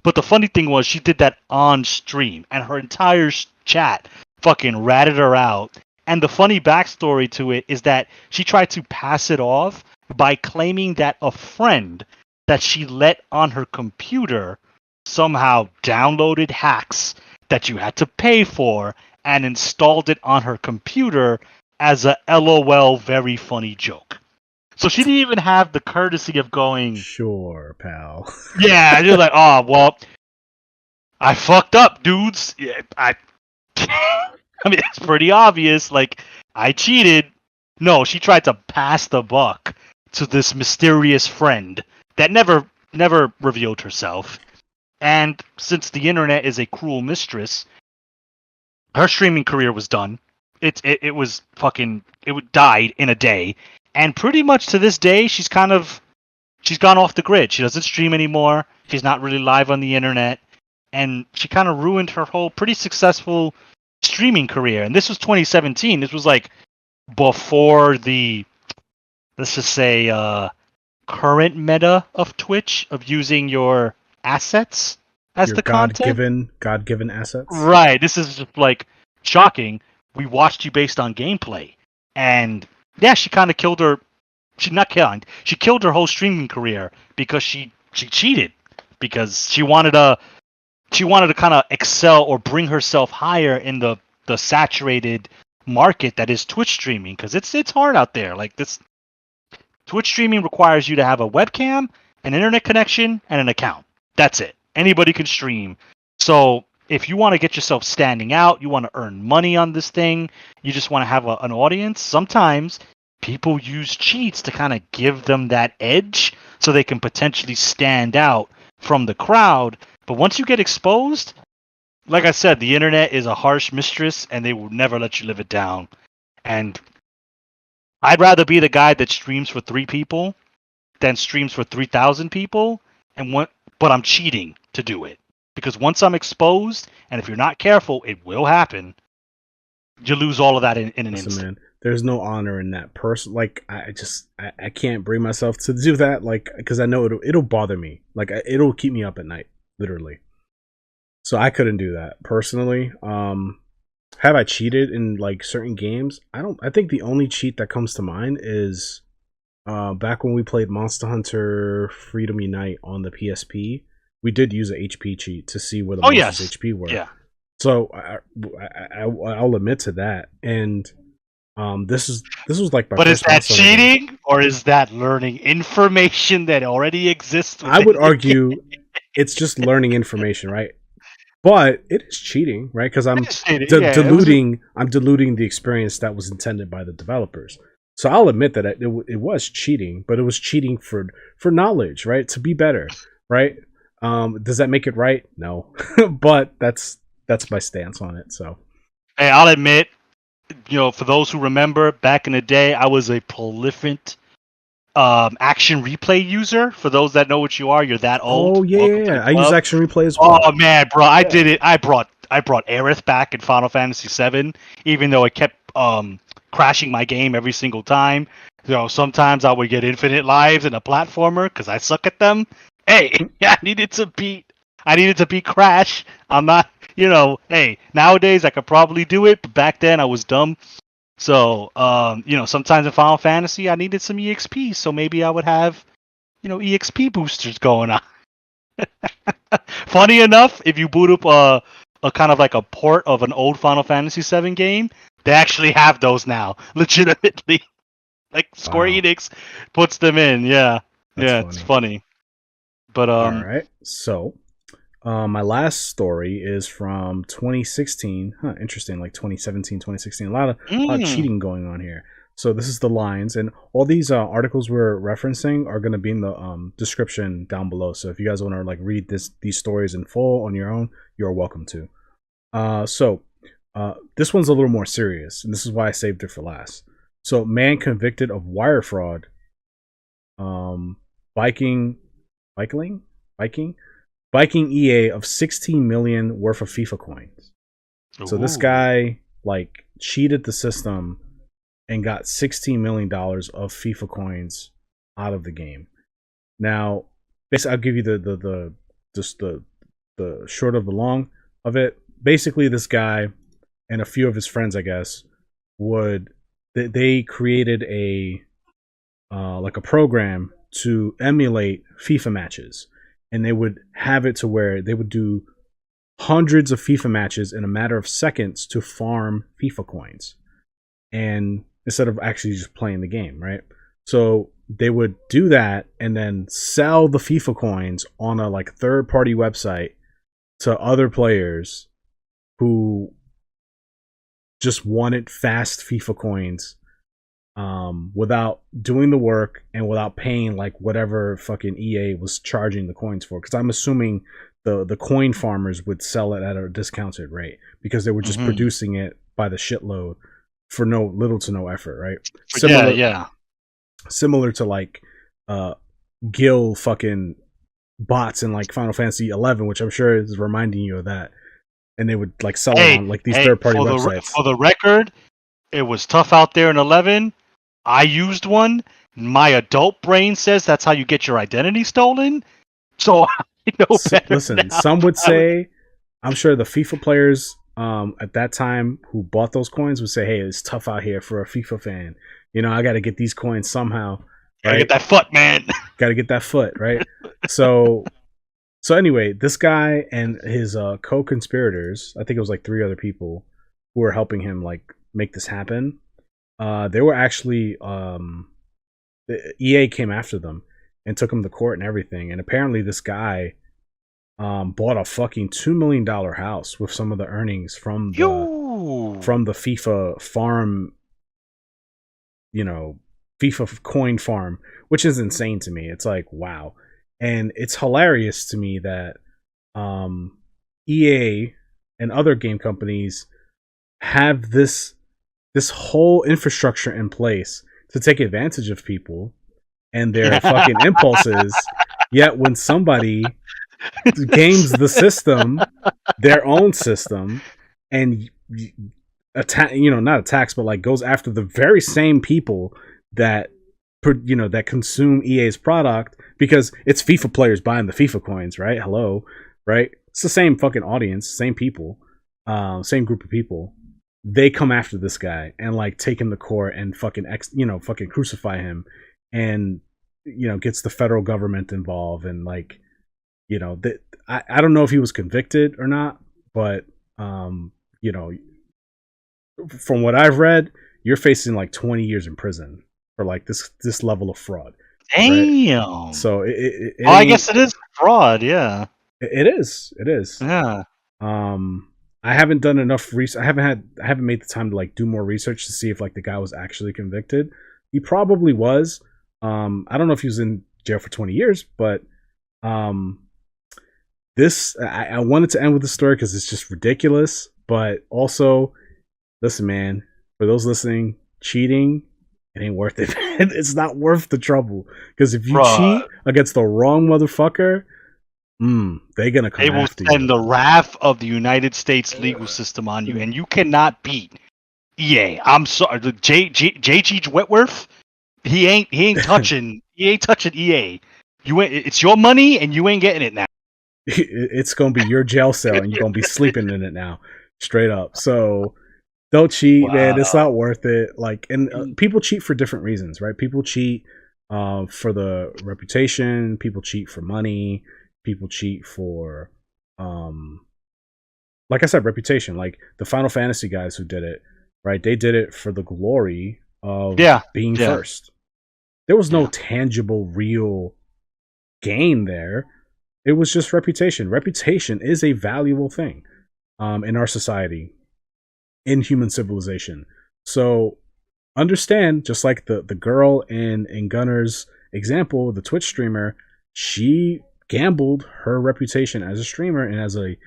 But the funny thing was, she did that on stream, and her entire chat fucking ratted her out. And the funny backstory to it is that she tried to pass it off by claiming that a friend that she let on her computer somehow downloaded hacks that you had to pay for and installed it on her computer as a LOL very funny joke. So she didn't even have the courtesy of going, sure, pal. yeah, you're like, oh, well, I fucked up, dudes. Yeah, I mean, it's pretty obvious. Like, I cheated. No, she tried to pass the buck to this mysterious friend that never revealed herself. And since the internet is a cruel mistress, her streaming career was done. It was fucking died in a day. And pretty much to this day, she's gone off the grid. She doesn't stream anymore. She's not really live on the internet, and she kind of ruined her whole pretty successful streaming career. And this was 2017. This was like before the, let's just say, current meta of Twitch of using your assets as Your the content. God given assets. Right. This is just like shocking. We watched you based on gameplay, and yeah, she kind of killed her. She not killing. She killed her whole streaming career because she cheated because she wanted to kind of excel or bring herself higher in the saturated market that is Twitch streaming, because it's hard out there. Like, this Twitch streaming requires you to have a webcam, an internet connection, and an account. That's it. Anybody can stream. So if you want to get yourself standing out, you want to earn money on this thing, you just want to have an audience, sometimes people use cheats to kind of give them that edge so they can potentially stand out from the crowd. But once you get exposed, like I said, the internet is a harsh mistress and they will never let you live it down. And I'd rather be the guy that streams for 3 people than streams for 3,000 people, but I'm cheating to do it. Because once I'm exposed, and if you're not careful, it will happen, you lose all of that in an Listen, instant. man, there's no honor in that person. Like, I can't bring myself to do that. Like, because I know it'll bother me. Like, it'll keep me up at night, literally. So I couldn't do that personally. Have I cheated in like certain games? I don't. I think the only cheat that comes to mind is back when we played Monster Hunter Freedom Unite on the PSP. We did use a HP cheat to see where the Oh monsters' yes, HP were. yeah. So I'll admit to that. And this was like my But is first that Monster Hunter game. cheating or is that learning information that already exists I within would the game? argue it's just learning information, right? But it is cheating, right? Because I'm It's cheating. Yeah, it was. diluting the experience that was intended by the developers. So I'll admit that it was cheating, but it was cheating for knowledge, right? To be better, right? Does that make it right? No, but that's my stance on it. So Hey, I'll admit, for those who remember, back in the day, I was a prolific action replay user. For those that know what you are, you're that old. oh yeah, Welcome to the I use club. action replay as well. Oh man, bro, I Yeah. did it. I brought Aerith back in Final Fantasy VII, even though it kept crashing my game every single time. Sometimes I would get infinite lives in a platformer because I suck at them. Hey, I needed to beat Crash. I'm not, Hey, nowadays I could probably do it, but back then I was dumb. So, sometimes in Final Fantasy I needed some EXP, so maybe I would have, EXP boosters going on. Funny enough, if you boot up a kind of like a port of an old Final Fantasy VII game, they actually have those now, legitimately. Like Square Wow, Enix puts them in. Yeah, that's yeah, it's funny. funny. But All right, so my last story is from 2016. Huh, interesting. Like 2017, 2016. A lot of mm, cheating going on here. So this is the lines, and all these articles we're referencing are going to be in the description down below. So if you guys want to like read these stories in full on your own, you're welcome to. This one's a little more serious, and this is why I saved it for last. So man convicted of wire fraud, um, biking, biking, biking biking EA of 16 million worth of FIFA coins. So this ooh, guy like cheated the system and got 16 million dollars of FIFA coins out of the game. Now, basically, I'll give you the just the short of the long of it. Basically, this guy and a few of his friends, I guess, would they created a like a program to emulate FIFA matches, and they would have it to where they would do hundreds of FIFA matches in a matter of seconds to farm FIFA coins, and instead of actually just playing the game, right? So they would do that and then sell the FIFA coins on a like third party website to other players who just wanted fast FIFA coins without doing the work and without paying like whatever fucking EA was charging the coins for. Because I'm assuming the coin farmers would sell it at a discounted rate because they were just mm-hmm. producing it by the shitload for no little to no effort, right? Yeah, Similar yeah. similar to like Gil fucking bots in like Final Fantasy 11, which I'm sure is reminding you of that. And they would like sell it Hey, on like these hey, third party for websites. the record, it was tough out there in 11. I used one. My adult brain says that's how you get your identity stolen. So I know better Listen, now. some would say, I'm sure the FIFA players at that time who bought those coins would say, "Hey, it's tough out here for a FIFA fan. You know, I got to get these coins somehow, Gotta get right? that foot, man. Got to get that foot, right?" So, so anyway, this guy and his co-conspirators, I think it was like three other people who were helping him like make this happen. They were actually the EA came after them and took them to court and everything. And apparently, this guy bought a fucking $2 million house with some of the earnings You. from the FIFA farm, you know, FIFA coin farm, which is insane to me. It's like wow, and it's hilarious to me that EA and other game companies have this whole infrastructure in place to take advantage of people and their fucking impulses. Yet when somebody games the system, their own system, and attack, not attacks, but like goes after the very same people that that consume EA's product because it's FIFA players buying the FIFA coins, right? Hello, right? It's the same fucking audience, same people, same group of people. they come after this guy and like take him to court and fucking fucking crucify him, and gets the federal government involved, and like I don't know if he was convicted or not, but you know from what I've read, you're facing like 20 years in prison for like this level of fraud. Damn. Right? So I guess it is fraud. Yeah. It is. Yeah. I haven't done enough research. I haven't made the time to like do more research to see if like the guy was actually convicted. He probably was. I don't know if he was in jail for 20 years, but this I wanted to end with the story because it's just ridiculous. But also, listen, man, for those listening, cheating, it ain't worth it. It's not worth the trouble, because if you cheat against the wrong motherfucker, they're gonna come after you. They will send the wrath of the United States legal system on you, and you cannot beat EA. I'm sorry, J.G. Wentworth. He ain't touching EA. It's your money, and you ain't getting it now. It's gonna be your jail cell, and you're gonna be sleeping in it now, straight up. So don't cheat, man. It's not worth it. Like, and people cheat for different reasons, right? People cheat for the reputation. People cheat for money. People cheat for, like I said, reputation. Like the Final Fantasy guys who did it, right? They did it for the glory of being first. There was no tangible, real gain there. It was just reputation. Reputation is a valuable thing in our society, in human civilization. So understand, just like the girl in Gunner's example, the Twitch streamer, she gambled her reputation as a streamer and as a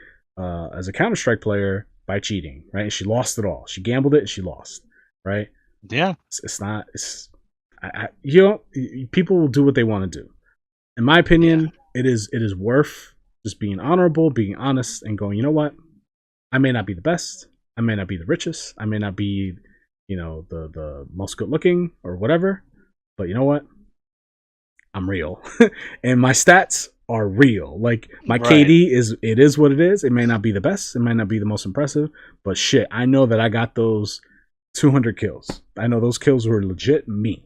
Counter-Strike player by cheating, right? And she lost it all. She gambled it and she lost, right? Yeah. People will do what they want to do. In my opinion, it is worth just being honorable, being honest, and going, you know what? I may not be the best. I may not be the richest. I may not be, the most good looking or whatever. But you know what? I'm real. And my stats are real. Like my KD is what it is. It may not be the best. It might not be the most impressive. But shit, I know that I got those 200 kills. I know those kills were legit me.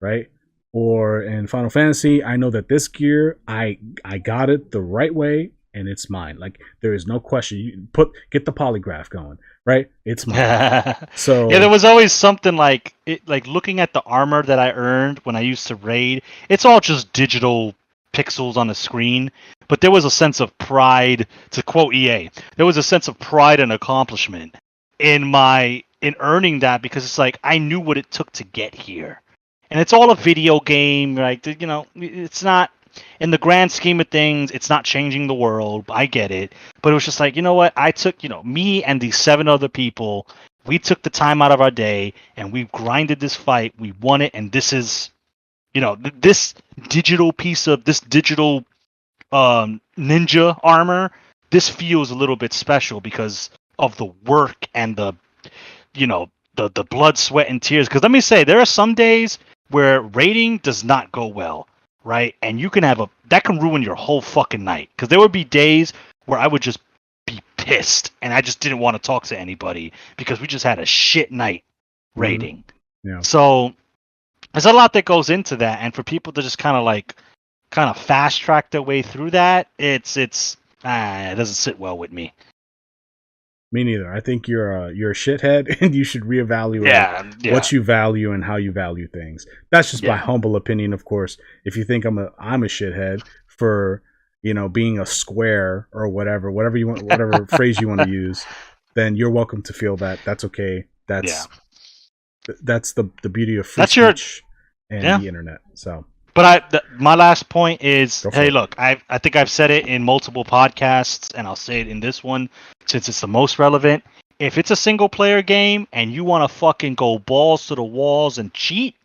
Right? Or in Final Fantasy, I know that this gear, I got it the right way, and it's mine. Like there is no question. You get the polygraph going, right? It's mine. So there was always something like looking at the armor that I earned when I used to raid. It's all just digital pixels on the screen, but there was a sense of pride. To quote EA, there was a sense of pride and accomplishment in earning that, because it's like I knew what it took to get here. And it's all a video game, right? It's not, in the grand scheme of things, it's not changing the world. I get it. But it was just like, you know what? I took, me and these 7 other people, we took the time out of our day and we grinded this fight. We won it. And this is, this digital ninja armor, this feels a little bit special because of the work and the blood, sweat, and tears. Because let me say, there are some days where raiding does not go well, right? And you can that can ruin your whole fucking night. Because there would be days where I would just be pissed and I just didn't want to talk to anybody because we just had a shit night raiding. Yeah. So there's a lot that goes into that, and for people to just kind of fast track their way through that, it doesn't sit well with me. Me neither. I think you're a shithead, and you should reevaluate what you value and how you value things. That's just my humble opinion, of course. If you think I'm a shithead for being a square or whatever you want, whatever phrase you want to use, then you're welcome to feel that. That's okay. That's the beauty of free speech and the internet. So. But my last point is, look, I think I've said it in multiple podcasts, and I'll say it in this one since it's the most relevant. If it's a single player game and you want to fucking go balls to the walls and cheat,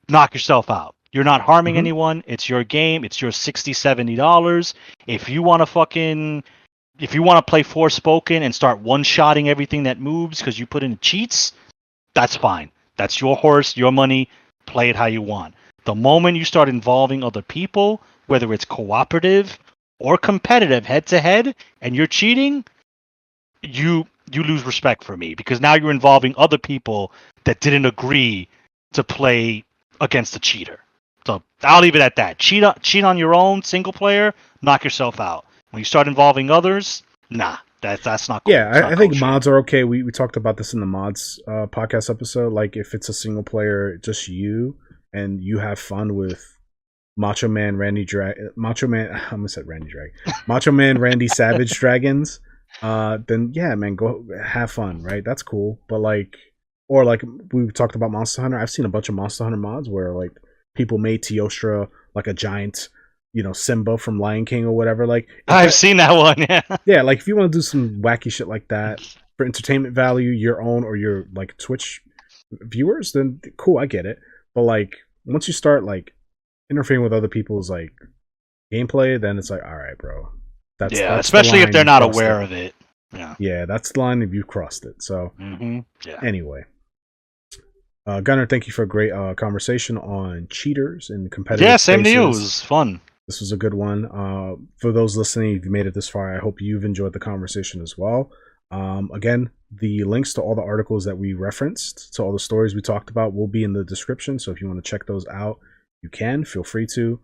knock yourself out. You're not harming anyone. It's your game. It's your $60, $70. If you want to play Forspoken and start one-shotting everything that moves because you put in cheats, that's fine. That's your horse, your money. Play it how you want. The moment you start involving other people, whether it's cooperative or competitive head-to-head, and you're cheating, you lose respect for me because now you're involving other people that didn't agree to play against a cheater. So I'll leave it at that. Cheat on your own single player, knock yourself out. When you start involving others, nah, that's not cool. Yeah, I think mods are okay. We talked about this in the mods podcast episode. Like if it's a single player, just you and you have fun with Macho Man Randy Savage Dragons, then yeah, man, go have fun, right? That's cool. But like, or like we talked about Monster Hunter. I've seen a bunch of Monster Hunter mods where like people made Teostra like a giant, Simba from Lion King or whatever. Like I've seen that one. Yeah, yeah. Like if you want to do some wacky shit like that for entertainment value, your own or your like Twitch viewers, then cool, I get it. But like once you start like interfering with other people's like gameplay, then it's like, all right, bro. That's especially if they're not aware of it. Yeah, that's the line if you crossed it. So yeah. Anyway. Gunner, thank you for a great conversation on cheaters and competitive Yeah, same spaces. to you. It was fun. This was a good one. For those listening, if you made it this far, I hope you've enjoyed the conversation as well. Again, the links to all the articles that we referenced, to all the stories we talked about, will be in the description. So if you want to check those out, you can. Feel free to.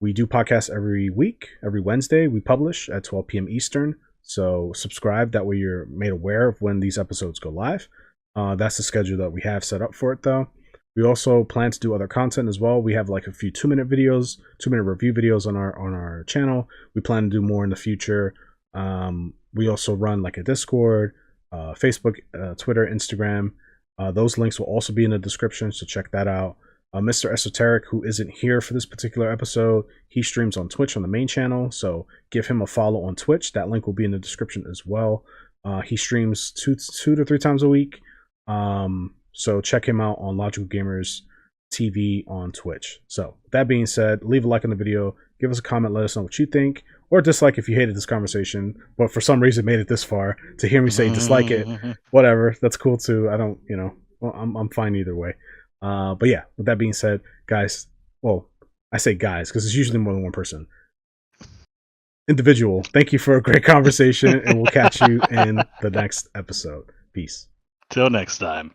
We do podcasts every week. Every Wednesday, we publish at 12 p.m. Eastern. So subscribe. That way you're made aware of when these episodes go live. That's the schedule that we have set up for it, though. We also plan to do other content as well. We have like a few 2-minute videos, 2-minute review videos on our channel. We plan to do more in the future. We also run like a Discord, Facebook, Twitter, Instagram. Those links will also be in the description, so check that out. Mr. Esoteric, who isn't here for this particular episode, he streams on Twitch on the main channel, so give him a follow on Twitch. That link will be in the description as well. He streams two to three times a week. So check him out on Logical Gamers TV on Twitch. So that being said, leave a like on the video, give us a comment, let us know what you think, or dislike if you hated this conversation, but for some reason made it this far. To hear me say dislike it, whatever, that's cool too. I don't, I'm fine either way. But yeah, with that being said, guys, well, I say guys because it's usually more than one person. Individual, thank you for a great conversation, and we'll catch you in the next episode. Peace. Till next time.